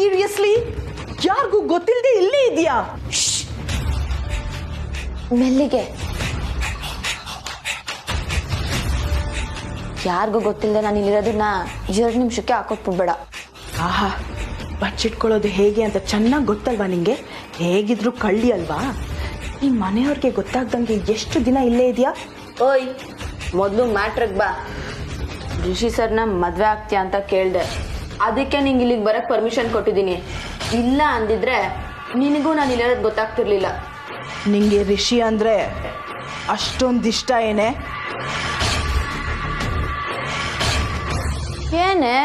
Seriously ಯಾರಿಗೂ ಗೊತ್ತಿಲ್ಲದೆ ಇಲ್ಲೇ ಇದೆಯಾ? ಮೆಲ್ಲಿಗೆ, ಯಾರಿಗೂ ಗೊತ್ತಿಲ್ಲದೆ ನಾನು ಇಲ್ಲಿರೋದನ್ನ 2 ನಿಮಿಷಕ್ಕೆ ಹಾಕೊಟ್ಬಿಡ್ಬೇಡ. ಆಹಾ, ಬಚ್ಚಿಟ್ಕೊಳ್ಳೋದು ಹೇಗೆ ಅಂತ ಚೆನ್ನಾಗಿ ಗೊತ್ತಲ್ವಾ ನಿಂಗೆ? ಹೇಗಿದ್ರು ಕಳ್ಳಿ ಅಲ್ವಾ? ಈ ಮನೆಯವ್ರಿಗೆ ಗೊತ್ತಾಗ್ದಂಗೆ ಎಷ್ಟು ದಿನ ಇಲ್ಲೇ ಇದೆಯಾ? ಓಯ್, ಮೊದಲು ಮ್ಯಾಟ್ರಿಗೆ ಬಾ. ರಿಷಿ ಸರ್ನ ಮದ್ವೆ ಆಗ್ತೀಯಾ ಅಂತ ಕೇಳ್ದೆ, ಅದಕ್ಕೆ ನಿಂಗೆ ಇಲ್ಲಿಗೆ ಬರಕ್ ಪರ್ಮಿಷನ್ ಕೊಟ್ಟಿದ್ದೀನಿ. ಇಲ್ಲ ಅಂದಿದ್ರೆ ನಿನಗೂ ನಾನು ಇಲ್ಲಿರೋದು ಗೊತ್ತಾಗ್ತಿರ್ಲಿಲ್ಲ. ನಿಂಗೆ ರಿಷಿ ಅಂದ್ರೆ ಅಷ್ಟೊಂದಿಷ್ಟ ಏನೇ? ಏನೇ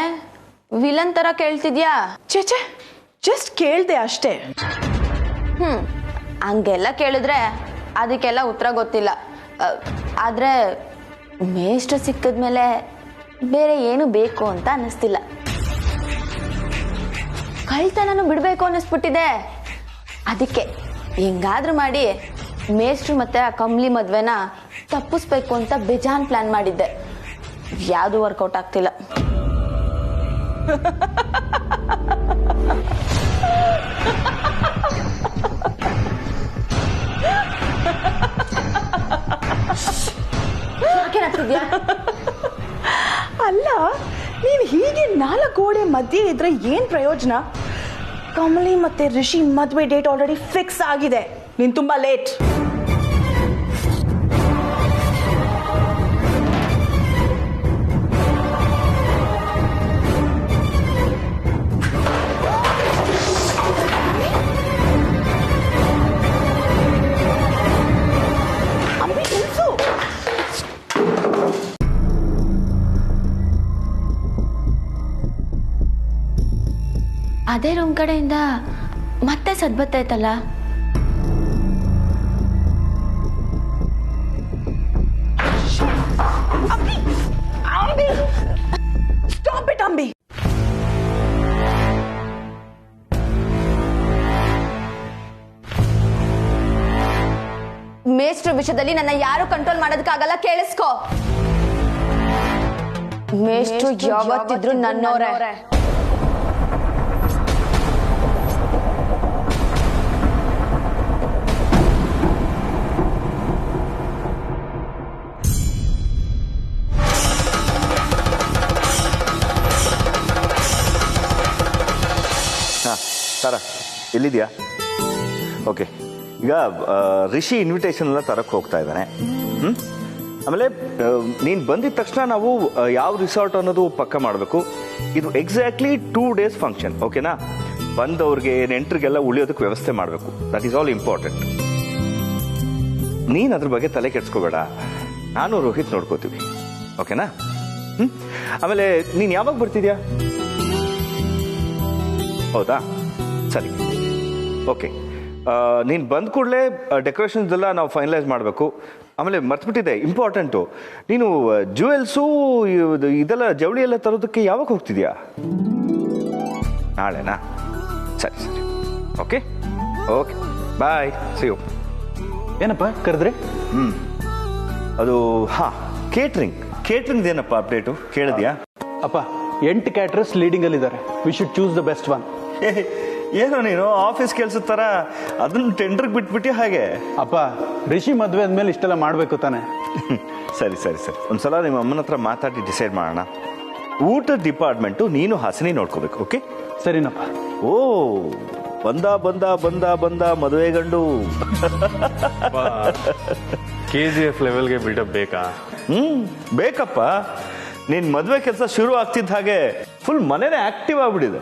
ವಿಲನ್ ತರ ಕೇಳ್ತಿದ್ಯಾ? ಚೇಚೆ, ಜಸ್ಟ್ ಕೇಳ್ದೆ ಅಷ್ಟೇ. ಹಂಗೆಲ್ಲ ಕೇಳಿದ್ರೆ ಅದಕ್ಕೆಲ್ಲ ಉತ್ತರ ಗೊತ್ತಿಲ್ಲ. ಆದ್ರೆ ಮೇಷ್ಟ್ರು ಸಿಕ್ಕಿದ್ಮೇಲೆ ಬೇರೆ ಏನು ಬೇಕು ಅಂತ ಅನ್ನಿಸ್ತಿಲ್ಲ. ಕಳ್ತನನು ಬಿಡ್ಬೇಕು ಅನ್ನಿಸ್ಬಿಟ್ಟಿದೆ. ಅದಕ್ಕೆ ಹೆಂಗಾದ್ರೂ ಮಾಡಿ ಮೇಷ್ಟ್ರು ಮತ್ತೆ ಆ ಕಮ್ಲಿ ಮದ್ವೆನ ತಪ್ಪಿಸ್ಬೇಕು ಅಂತ ಬೇಜಾನ್ ಪ್ಲಾನ್ ಮಾಡಿದ್ದೆ. ಯಾವುದು ವರ್ಕೌಟ್ ಆಗ್ತಿಲ್ಲ. ಅಲ್ಲ, ನೀನ್ ಹೀಗೆ 4 ಗೋಡೆ ಮಧ್ಯೆ ಇದ್ರೆ ಏನ್ ಪ್ರಯೋಜನ? ಕಮಲಿ ಮತ್ತೆ ರಿಷಿ ಮದ್ವೆ ಡೇಟ್ ಆಲ್ರೆಡಿ ಫಿಕ್ಸ್ ಆಗಿದೆ. ನೀನ್ ತುಂಬಾ ಲೇಟ್. ಅದೇ ರೂಮ್ ಕಡೆಯಿಂದ ಮತ್ತೆ ಸದ್ ಬತ್ತೈತಲ್ಲ. Stop it Ambi. ಮೇಷ್ಟ್ರ ವಿಷಯದಲ್ಲಿ ನನ್ನ ಯಾರು ಕಂಟ್ರೋಲ್ ಮಾಡೋದಕ್ಕಾಗಲ್ಲ, ಕೇಳಿಸ್ಕೋ. ಮೇಷ್ಟ್ರು ಯಾವತ್ತಿದ್ರು ನನ್ನೋರೇ. ತಾರಾ ಎಲ್ಲಿದೆಯಾ? ಓಕೆ, ಈಗ ರಿಷಿ ಇನ್ವಿಟೇಷನ್ ಎಲ್ಲ ತರಕ್ಕೆ ಹೋಗ್ತಾ ಇದ್ದಾನೆ. ಆಮೇಲೆ ನೀನು ಬಂದಿದ ತಕ್ಷಣ ನಾವು ಯಾವ ರಿಸಾರ್ಟ್ ಅನ್ನೋದು ಪಕ್ಕ ಮಾಡಬೇಕು. ಇದು ಎಕ್ಸಾಕ್ಟ್ಲಿ 2 days ಫಂಕ್ಷನ್, ಓಕೆನಾ? ಬಂದವ್ರಿಗೆ ನೆಂಟ್ರಿಗೆಲ್ಲ ಉಳಿಯೋದಕ್ಕೆ ವ್ಯವಸ್ಥೆ ಮಾಡಬೇಕು. That is all important. ನೀನು ಅದ್ರ ಬಗ್ಗೆ ತಲೆ ಕೆಡ್ಸ್ಕೋಬೇಡ, ನಾನು ರೋಹಿತ್ ನೋಡ್ಕೋತೀವಿ, ಓಕೆನಾ? ಆಮೇಲೆ ನೀನು ಯಾವಾಗ ಬರ್ತಿದ್ಯಾ? ಹೌದಾ, ಸರಿ, ಓಕೆ. ನೀನು ಬಂದ ಕೂಡಲೇ ಡೆಕೋರೇಷನ್ಸ್ ಎಲ್ಲ ನಾವು ಫೈನಲೈಸ್ ಮಾಡಬೇಕು. ಆಮೇಲೆ ಮರ್ತ್ಬಿಟ್ಟಿದೆ, ಇಂಪಾರ್ಟೆಂಟು, ನೀನು ಜ್ಯುವೆಲ್ಸು ಇದೆಲ್ಲ ಜವಳಿ ಎಲ್ಲ ತರೋದಕ್ಕೆ ಯಾವಾಗ ಹೋಗ್ತಿದ್ಯಾ? ನಾಳೆನಾ? ಸರಿ ಸರಿ, okay okay, bye, see you. ಏನಪ್ಪ ಕರೆದ್ರೆ? ಅದು ಕೇಟ್ರಿಂಗ್ ಏನಪ್ಪ ಅಪ್ಡೇಟು ಕೇಳಿದ್ಯಾ? ಅಪ್ಪ 8 ಕ್ಯಾಟ್ರರ್ಸ್ ಲೀಡಿಂಗ್ ಅಲ್ಲಿ ಇದ್ದಾರೆ. We should choose the best one. ಏನೋ ನೀನು ಆಫೀಸ್ ಕೆಲಸದ ಥರ ಅದನ್ನು ಟೆಂಡರ್ಗೆ ಬಿಟ್ಬಿಟ್ಟು ಹಾಗೆ? ಅಪ್ಪ, ರಿಷಿ ಮದುವೆ ಆದ್ಮೇಲೆ ಇಷ್ಟೆಲ್ಲ ಮಾಡಬೇಕು ತಾನೆ. ಸರಿ ಸರಿ ಸರಿ, ಒಂದ್ಸಲ ನಿಮ್ಮ ಅಮ್ಮನ ಹತ್ರ ಮಾತಾಡಿ ಡಿಸೈಡ್ ಮಾಡೋಣ. ಊಟದ ಡಿಪಾರ್ಟ್ಮೆಂಟು ನೀನು ಹಾಸಿನಿ ನೋಡ್ಕೋಬೇಕು, ಓಕೆ? ಸರಿನಪ್ಪ. ಓ, ಬಂದ ಮದುವೆ ಗಂಡು. KGF ಲೆವೆಲ್ಗೆ ಬಿಲ್ಡಪ್ ಬೇಕಾ? ಬೇಕಪ್ಪ. ನಿನ್ ಮದುವೆ ಕೆಲಸ ಶುರು ಆಗ್ತಿದ್ದ ಹಾಗೆ ಫುಲ್ ಮನೇನೆ ಆಕ್ಟಿವ್ ಆಗ್ಬಿಟ್ಟಿದೆ.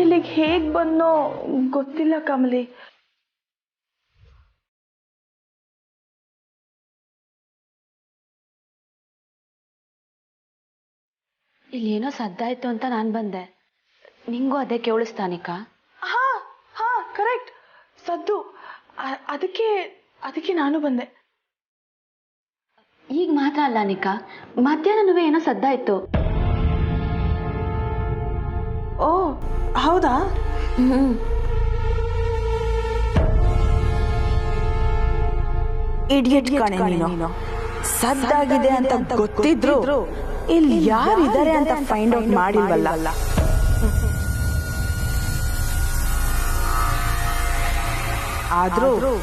ನಾನಿಲ್ಲಿಗೆ ಹೇಗೆ ಬಂದೋ ಗೊತ್ತಿಲ್ಲ ಕಮಲಿ. ಇಲ್ಲೇನೋ ಸದ್ದಾಯ್ತು ಅಂತ ನಾನು ಬಂದೆ. ನಿಂಗೂ ಅದೇ ಕೇಳಿಸ್ತಾನಿಕಾ? ಹಾ ಹಾ ಕರೆಕ್ಟ್, ಸದ್ದು. ಅದಕ್ಕೆ ನಾನು ಬಂದೆ. ಈಗ ಮಾತ್ರ ಅಲ್ಲ ನಿಕಾ, ಮಧ್ಯಾಹ್ನನೂ ಏನೋ ಸದ್ದಾಯ್ತು. ಓ ಹೌದಾ? ಇಡಿಯಟ್ ಕಣೆ ನೀನು. ಸದ್ದಾಗಿದೆ ಅಂತ ಗೊತ್ತಿದ್ರು ಇಲ್ಲಿ ಯಾರಿದ್ದಾರೆ ಅಂತ ಫೈಂಡ್ ಔಟ್ ಮಾಡಿಲ್ವಲ್ಲ. ಆದ್ರೂ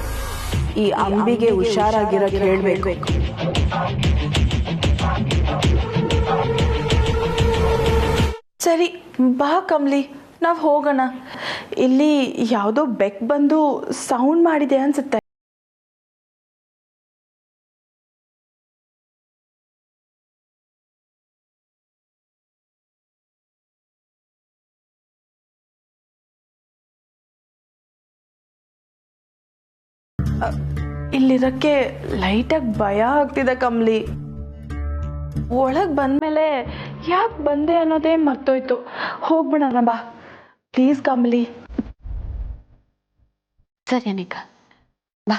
ಈ ಅಂಬಿಗೆ ಹುಷಾರಾಗಿರೋಕೆ ಹೇಳ್ಬೇಕು. ಸರಿ ಬಾ ಕಮ್ಲಿ, ನಾವು ಹೋಗೋಣ. ಇಲ್ಲಿ ಯಾವುದೋ ಬೆಕ್ ಬಂದು ಸೌಂಡ್ ಮಾಡಿದೆ ಅನ್ಸುತ್ತೆ. ಇಲ್ಲಿರಕ್ಕೆ ಲೈಟಾಗಿ ಭಯ ಆಗ್ತಿದೆ ಕಮ್ಲಿ. ಒಳಗೆ ಬಂದ್ಮೇಲೆ ಯಾಕೆ ಬಂದೆ ಅನ್ನೋದೇ ಮರ್ತೋಯ್ತು. ಹೋಗ್ಬಿಡೋಣ ಬಾ ಪ್ಲೀಸ್ ಕಮ್ಲಿ. ಸರಿ ಅನಿಕಾ, ಬಾ.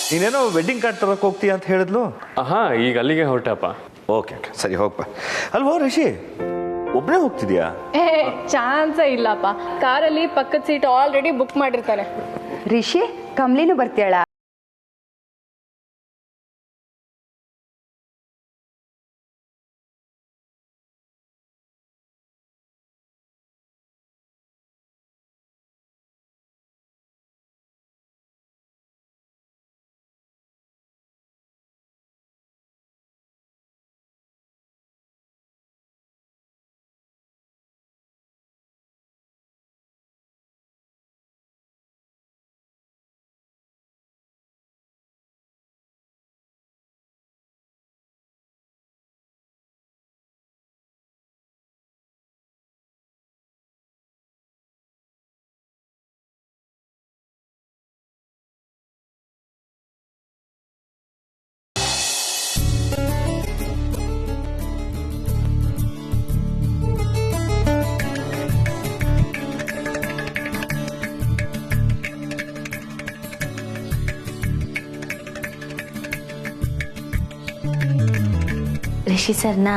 ನೀನೇನೋ ವೆಡ್ಡಿಂಗ್ ಕಾರ್ಡ್ ತರಕ್ಕೆ ಹೋಗ್ತೀಯ ಅಂತ ಹೇಳಿದ್ಲು. ಹಾ, ಈಗ ಅಲ್ಲಿಗೆ ಹೊರಟಪ್ಪ. ಓಕೆ ಸರಿ ಹೋಗ್ಬಾ. ಅಲ್ವೋ ರಿಷಿ, ಒಬ್ಬನೇ ಹೋಗ್ತಿದ್ಯಾ? ಚಾನ್ಸೇ ಇಲ್ಲಪ್ಪ. ಕಾರಲ್ಲಿ ಪಕ್ಕದ ಸೀಟ್ ಆಲ್ರೆಡಿ ಬುಕ್ ಮಾಡಿರ್ತಾರೆ. ರಿಷಿ, ಕಮ್ಲಿನೂ ಬರ್ತೀಯಳ? ರಿಷಿ ಸರ್ನ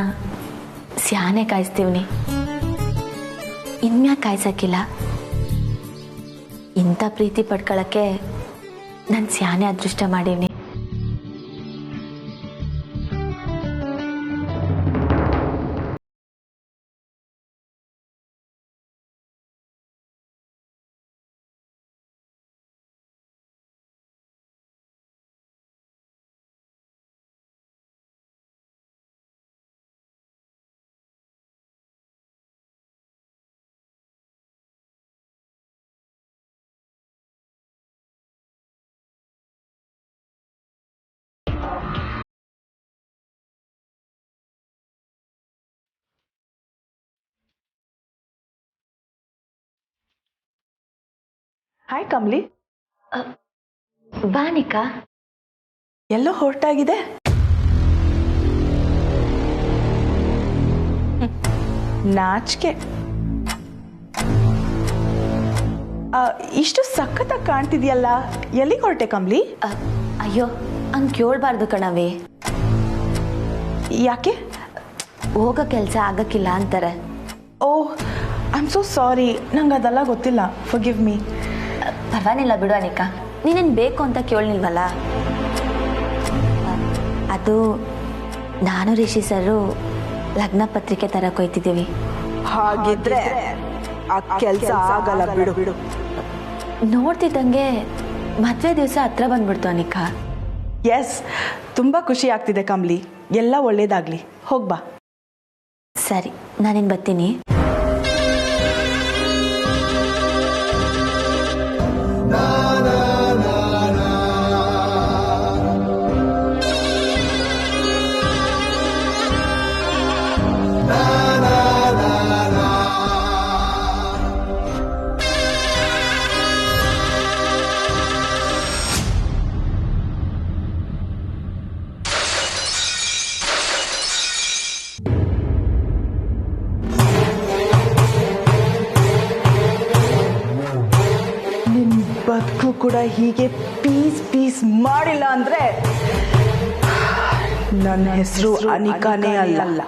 ಸ್ಯಾನೆ ಕಾಯಿಸ್ತೀವ್ನಿ, ಇನ್ಮ್ಯಾಕೆ ಕಾಯ್ಸಕ್ಕಿಲ್ಲ. ಇಂಥ ಪ್ರೀತಿ ಪಡ್ಕೊಳಕ್ಕೆ ನಾನು ಸ್ಯಾನೆ ಅದೃಷ್ಟ ಮಾಡೀವ್ನಿ. ಹಾಯ್ ಕಮ್ಲಿ. ಬಾನಿಕಾ, ಎಲ್ಲೋ ಹೊರಟಾಗಿದೆ. ನಾಚಿಕೆ. ಇಷ್ಟು ಸಖತ್ತಾಗಿ ಕಾಣ್ತಿದ್ಯಲ್ಲ, ಎಲ್ಲಿಗೆ ಹೊರಟೆ ಕಮ್ಲಿ? ಅಯ್ಯೋ ಹಂಗೆ ಕೇಳಬಾರ್ದು ಕಣವಿ. ಯಾಕೆ? ಹೋಗೋ ಕೆಲಸ ಆಗಕ್ಕಿಲ್ಲ ಅಂತಾರೆ. ಓಹ್ ಐ ಆಮ್ ಸೋ ಸಾರಿ, ನಂಗೆ ಅದೆಲ್ಲ ಗೊತ್ತಿಲ್ಲ. Forgive me. ಪರವಾಗಿಲ್ಲ ಬಿಡು ಅನಿಕಾ, ನೀನೇನು ಬೇಕು ಅಂತ ಕೇಳಲಿಲ್ವಲ್ಲ. ಅದು ನಾನು ರಿಷಿ ಸರು ಲಗ್ನ ಪತ್ರಿಕೆ ತರಕ್ಕೆ ಹೋಯ್ತಿದ್ದೀವಿ. ಹಾಗಿದ್ರೆ ಆ ಕೆಲಸ ಆಗಲ್ಲ ಬಿಡು. ನೋಡ್ತಿದ್ದಂಗೆ ಮದುವೆ ದಿವಸ ಹತ್ರ ಬಂದ್ಬಿಡ್ತು ಅನಿಕಾ. ಎಸ್, ತುಂಬ ಖುಷಿ ಆಗ್ತಿದೆ ಕಮಲಿ. ಎಲ್ಲ ಒಳ್ಳೇದಾಗ್ಲಿ. ಹೋಗ್ಬಾ. ಸರಿ, ನಾನಿನ್ ಬರ್ತೀನಿ. ಬದುಕು ಕೂಡ ಹೀಗೆ ಪೀಸ್ ಮಾಡಿಲ್ಲ ಅಂದ್ರೆ ನನ್ನ ಹೆಸರು ಅನಿಕಾನೇ ಅಲ್ಲ.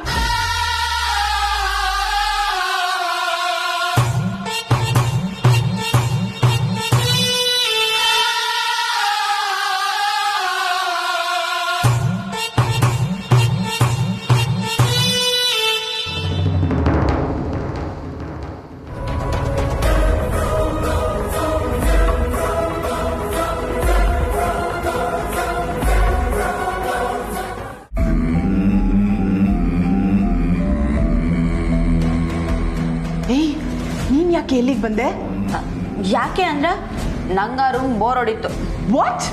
ಏಯ್, ನೀನ್ ಯಾಕೆ ಎಲ್ಲಿಗೆ ಬಂದೆ? ಯಾಕೆ ಅಂದ್ರೆ ನಂಗ ರೂಮ್ ಬೋರ್ ಹೊಡಿತು. ವಾಟ್?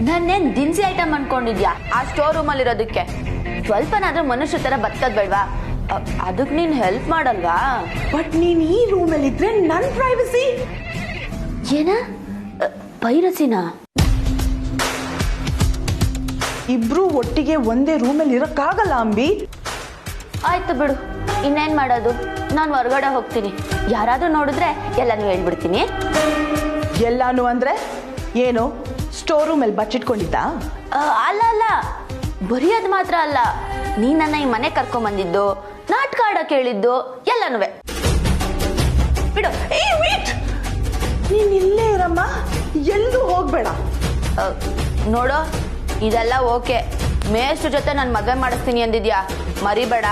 ನಾನೇನ್ ದಿನಸಿ ಐಟಮ್ ಅನ್ಕೊಂಡಿದ್ಯಾ ಆ ಸ್ಟೋರ್ ರೂಮ್ ಅಲ್ಲಿ ಇರೋದಕ್ಕೆ? ಸ್ವಲ್ಪನಾದ್ರೂ ಮನುಷ್ಯ ತರ ಬದುಕದ್ ಬೇಡ್ವಾ? ಅದಕ್ಕೆ ನೀನ್ ಹೆಲ್ಪ್ ಮಾಡಲ್ವಾ? ಬಟ್ ನೀನ್ ಈ ರೂಮಲ್ಲಿ ಇದ್ರೆ ನನ್ ಪ್ರೈವಸಿ. ಏನ ಪೈರಸಿನ? ಇಬ್ರು ಒಟ್ಟಿಗೆ ಒಂದೇ ರೂಮಲ್ಲಿ ಇರಕ್ಕಾಗಲ್ಲ ಅಂಬಿ. ಆಯ್ತು ಬಿಡು, ಇನ್ನೇನ್ ಮಾಡೋದು, ನಾನು ಹೊರಗಡೆ ಹೋಗ್ತೀನಿ. ಯಾರಾದ್ರೂ ನೋಡಿದ್ರೆ ಎಲ್ಲಾನು ಹೇಳ್ಬಿಡ್ತೀನಿ. ಎಲ್ಲಾನು ಅಂದ್ರೆ ಏನು? ಸ್ಟೋರ್ ರೂಮಲ್ಲಿ ಬಚ್ಚಿಟ್ಕೊಂಡಿದ್ದ? ಅಲ್ಲ ಅಲ್ಲ, ಬರೀ ಅದ್ ಮಾತ್ರ ಅಲ್ಲ, ನೀ ನನ್ನ ಈ ಮನೆ ಕರ್ಕೊಂಡ್ ಬಂದಿದ್ದು, ನಾಟಕ ಆಡಕ್ ಹೇಳಿದ್ದು ಎಲ್ಲಾನು ಬಿಡು. ನೀನ್ ಇಲ್ಲೇ ಇರಮ್ಮ, ಎಲ್ಲೂ ಹೋಗ್ಬೇಡ. ನೋಡು, ಇದೆಲ್ಲ ಓಕೆ. ಮೇಷ್ಟ್ರ ಜೊತೆ ನಾನು ಮದುವೆ ಮಾಡಿಸ್ತೀನಿ ಅಂದಿದ್ಯಾ, ಮರಿಬೇಡ.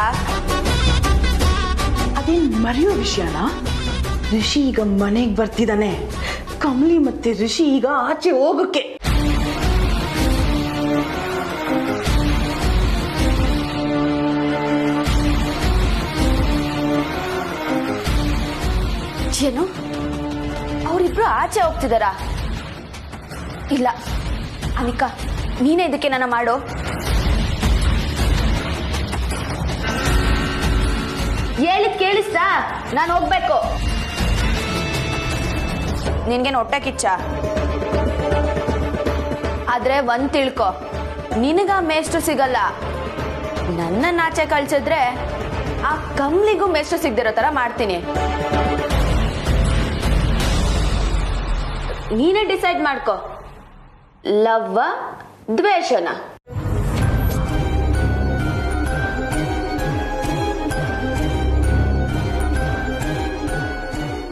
ಅದೇನ್ ಮರೆಯೋ ವಿಷಯನ? ರಿಷಿ ಈಗ ಮನೆಗೆ ಬರ್ತಿದ್ದಾನೆ. ಕಮಲಿ ಮತ್ತೆ ರಿಷಿ ಈಗ ಆಚೆ ಹೋಗಕ್ಕೆ. ಏನು, ಅವರಿಬ್ರು ಆಚೆ ಹೋಗ್ತಿದಾರ? ಇಲ್ಲ ಅನಿಕಾ, ನೀನೇ ಇದಕ್ಕೆ ನನ್ನ ಮಾಡು. ಹೇಳಿದ್ ಕೇಳಿಸ್ತಾ? ನಾನು ಹೋಗ್ಬೇಕು. ನಿನ್ಗೇನು ಹೊಟ್ಟೆ ಕಿಚ್ಚ? ಆದ್ರೆ ಒಂದ್ ತಿಳ್ಕೊ, ನಿನಗ ಮೇಷ್ಟ್ರು ಸಿಗಲ್ಲ. ನನ್ನ ಆಚೆ ಕಳ್ಸಿದ್ರೆ ಆ ಕಮ್ಲಿಗೂ ಮೇಷ್ಟ್ರು ಸಿಗ್ದಿರೋ ತರ ಮಾಡ್ತೀನಿ. ನೀನೇ ಡಿಸೈಡ್ ಮಾಡ್ಕೊ, ಲವ್ವ ದ್ವೇಷನ?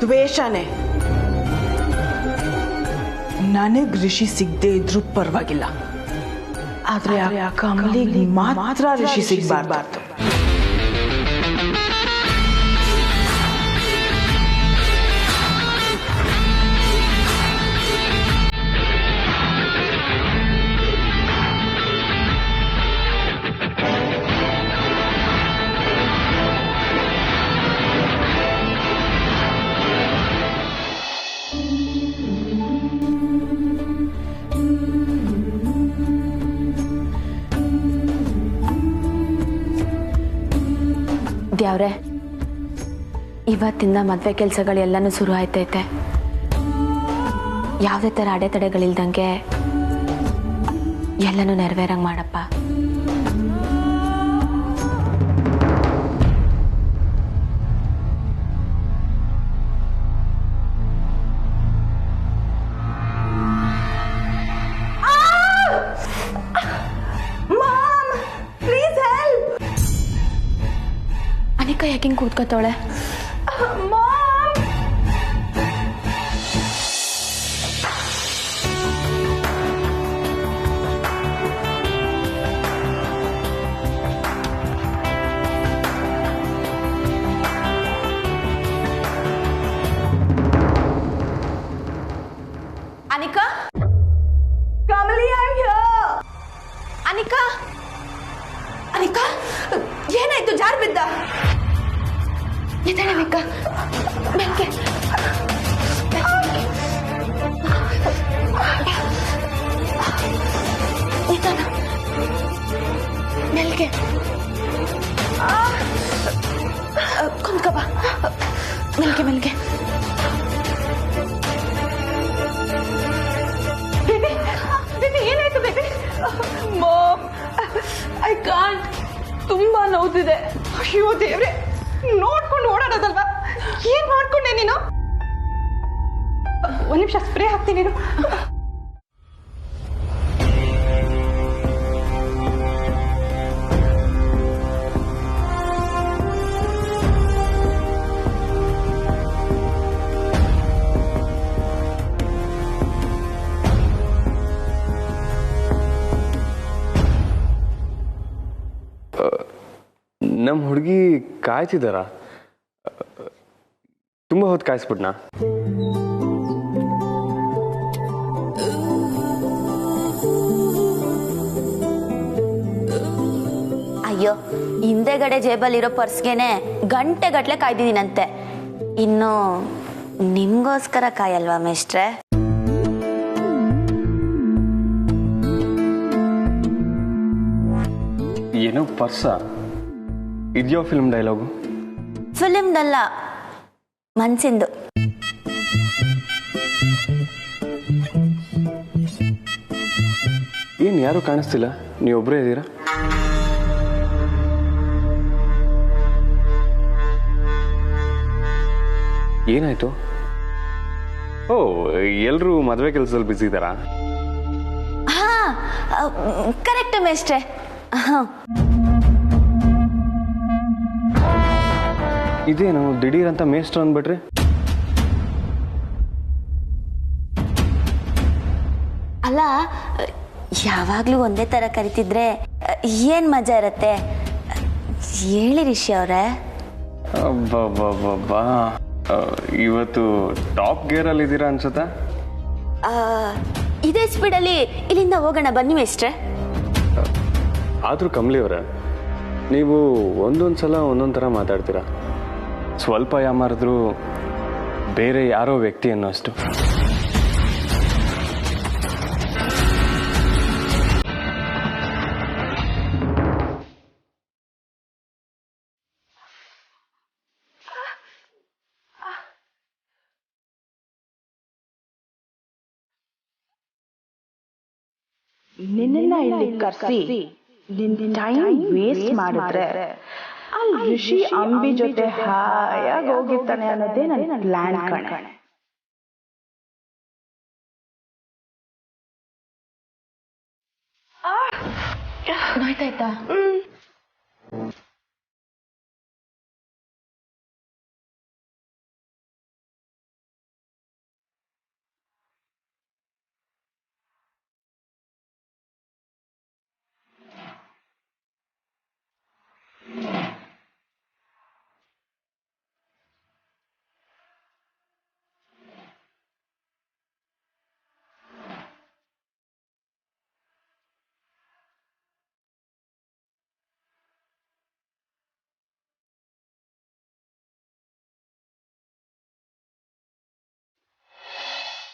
ದ್ವೇಷನೇ. ನನಗ್ ರಿಷಿ ಸಿಗದೆ ಇದ್ರೂ ಪರವಾಗಿಲ್ಲ, ಆದ್ರೆ ಆ ಕಮಲಿಗೆ ಮಾತ್ರ ರಿಷಿ ಸಿಗ್ಬಾರ್ದು. ದ್ಯಾವ್ರೆ, ಇವತ್ತಿಂದ ಮದ್ವೆ ಕೆಲಸಗಳೆಲ್ಲನೂ ಶುರು ಆಯ್ತೈತೆ. ಯಾವುದೇ ಥರ ಅಡೆತಡೆಗಳಿಲ್ದಂಗೆ ಎಲ್ಲನೂ ನೆರವೇರಂಗೆ ಮಾಡಪ್ಪ. Mom, please help. ಅನಿಕಾ ಯಾಕೆ ಹಿಂಗೆ ಕೂತ್ಕೋತಾಳೆ? ಏನಾಯ್ತು? ಜಾರ್ ಬಿದ್ದ? ಎದ್ದೇಳಬೇಕ? ಬೆಂಕಿ ಮೆಲ್ಗೆ ಕುಂತ್ಕೋ ಬಾ. ಮೆಲ್ಗೆ ಮೆಲ್ಗೆ. ಏನಾಯ್ತು ಬೇಬಿ? Ma'am, I can't. ತುಂಬಾ ನೋವ್ತಿದೆ. ಅಯ್ಯೋ ದೇವ್ರೆ, ನೋಡ್ಕೊಂಡು ಓಡಾಡೋದಲ್ವಾ? ಏನ್ ಮಾಡ್ಕೊಂಡೆ ನೀನು? ಒಂದ್ ನಿಮಿಷ ಸ್ಪ್ರೇ ಹಾಕ್ತೀನಿ ನೀನು. ನಮ್ಮ ಹುಡುಗಿ ಕಾಯ್ತಿದ್ದಾರ? ತುಂಬ ಹೊತ್ತು ಕಾಯಿಸ್ಬಿಟ್ನಾ? ಅಯ್ಯೋ, ಹಿಂದೆಗಡೆ ಜೇಬಲ್ಲಿರೋ ಪರ್ಸ್ಗೆನೆ ಗಂಟೆಗಟ್ಲೆ ಕಾಯ್ದಿದ್ದೀನಂತೆ. ಇನ್ನು ನಿಮ್ಗೋಸ್ಕರ ಕಾಯಲ್ವಾ ಮೇಷ್ಟ್ರೆ? ಏನೋ ಪರ್ಸ? ಇದ್ಯೋ ಫಿಲ್ಮ್ ಡೈಲಾಗು? ಫಿಲಿಮ್ದಲ್ಲ, ಮನ್ಸಿಂದು. ಏನು ಯಾರು ಕಾಣಿಸ್ತಿಲ್ಲ, ನೀವೊಬ್ಬರೇ ಇದ್ದೀರಾ? ಏನಾಯ್ತು? ಓ, ಎಲ್ಲರೂ ಮದುವೆ ಕೆಲಸದಲ್ಲಿ ಬ್ಯುಸಿ ಇದ್ದಾರಾ? ಹಾ, ಕರೆಕ್ಟ್ ಮೇಷ್ಟ್ರೆ. ಇದೇನು ದಿಢೀರ್ ಅಂತ ಮೇಷ್ಟ್ರು ಅಂದ್ಬಿಟ್ರಿ? ಅಲ್ಲ, ಯಾವಾಗ್ಲೂ ಒಂದೇ ತರ ಕರಿತಿದ್ರೆ ಏನ್ ಮಜಾ ಇರತ್ತೆ? ಹೇಳಿ ರಿಷಿ ಅವ್ರೆ. ಅಬ್ಬಬ್ಬಬ್ಬಾ, ಇವತ್ತು ಟಾಪ್ ಗೇರ್ ಅಲ್ಲಿ ಇದ್ದೀರಾ ಅನ್ಸುತ್ತಾ? ಇದೇ ಸ್ಪೀಡಲ್ಲಿ ಇಲ್ಲಿಂದ ಹೋಗೋಣ ಬನ್ನಿ ಮೇಷ್ಟ್ರೆ. ಆದ್ರೂ ಕಮಲಿ ಅವರ, ನೀವು ಒಂದೊಂದ್ಸಲ ಒಂದೊಂದ್ ಥರ ಮಾತಾಡ್ತೀರಾ. ಸ್ವಲ್ಪ ಯಾಮಾರಿದ್ರು ಬೇರೆ ಯಾರೋ ವ್ಯಕ್ತಿ ಅನ್ನೋಷ್ಟು. ನಿನ್ನ ಇಲ್ಲಿ ಕರ್ಸಿ ನಿನ್ ಟೈಮ್ ವೇಸ್ಟ್ ಮಾಡಿದ್ರೆ ಅಲ್ಲಿ ಋಷಿ ಅಂಬಿ ಜೊತೆ ಹಾಯಾಗಿ ಹೋಗಿರ್ತಾನೆ ಅನ್ನೋದೇ ನನ್ನ ಪ್ಲಾನ್ ಕಣೆ. ನೋಯ್ತಾಯ್ತಾ?